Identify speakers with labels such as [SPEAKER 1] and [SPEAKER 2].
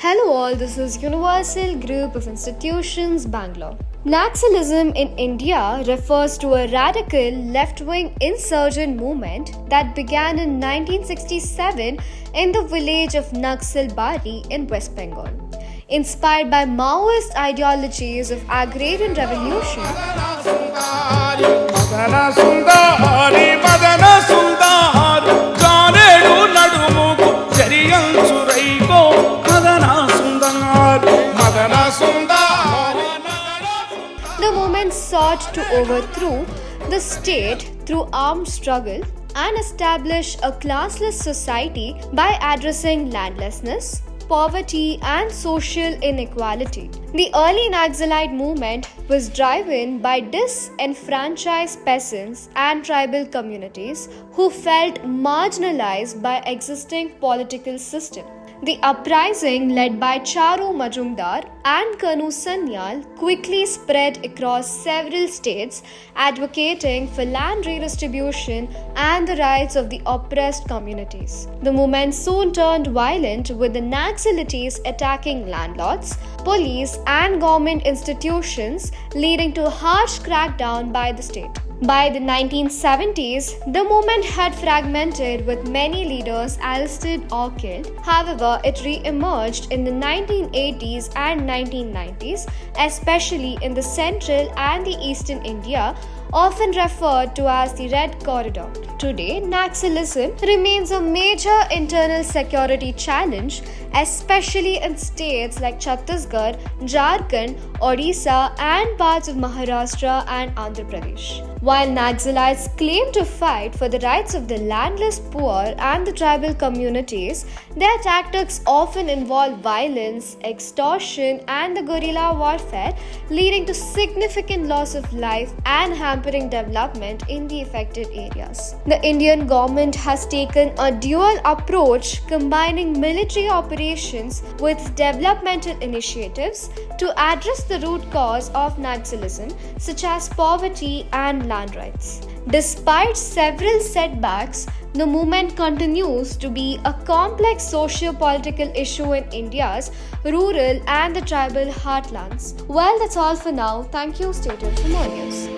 [SPEAKER 1] Hello all, this is Universal Group of Institutions, Bangalore. Naxalism in India refers to a radical left-wing insurgent movement that began in 1967 in the village of Naxalbari in West Bengal. Inspired by Maoist ideologies of agrarian revolution, the movement sought to overthrow the state through armed struggle and establish a classless society by addressing landlessness, poverty, and social inequality. The early Naxalite movement was driven by disenfranchised peasants and tribal communities who felt marginalized by existing political system. The uprising led by Charu Majumdar and Kanu Sanyal quickly spread across several states, advocating for land redistribution and the rights of the oppressed communities. The movement soon turned violent, with the Naxalites attacking landlords, police, and government institutions, leading to a harsh crackdown by the state. By the 1970s, the movement had fragmented, with many leaders arrested or killed. However, it re-emerged in the 1980s and 1990s, especially in the central and the eastern India, often referred to as the Red Corridor. Today, Naxalism remains a major internal security challenge, especially in states like Chhattisgarh, Jharkhand, Odisha, and parts of Maharashtra and Andhra Pradesh. While Naxalites claim to fight for the rights of the landless poor and the tribal communities, their tactics often involve violence, extortion, and the guerrilla warfare, leading to significant loss of life and hampering development in the affected areas. The Indian government has taken a dual approach, combining military operations with developmental initiatives to address the root cause of Naxalism, such as poverty and land rights. Despite several setbacks, the movement continues to be a complex socio-political issue in India's rural and the tribal heartlands. Well, that's all for now. Thank you. Stay tuned for more news.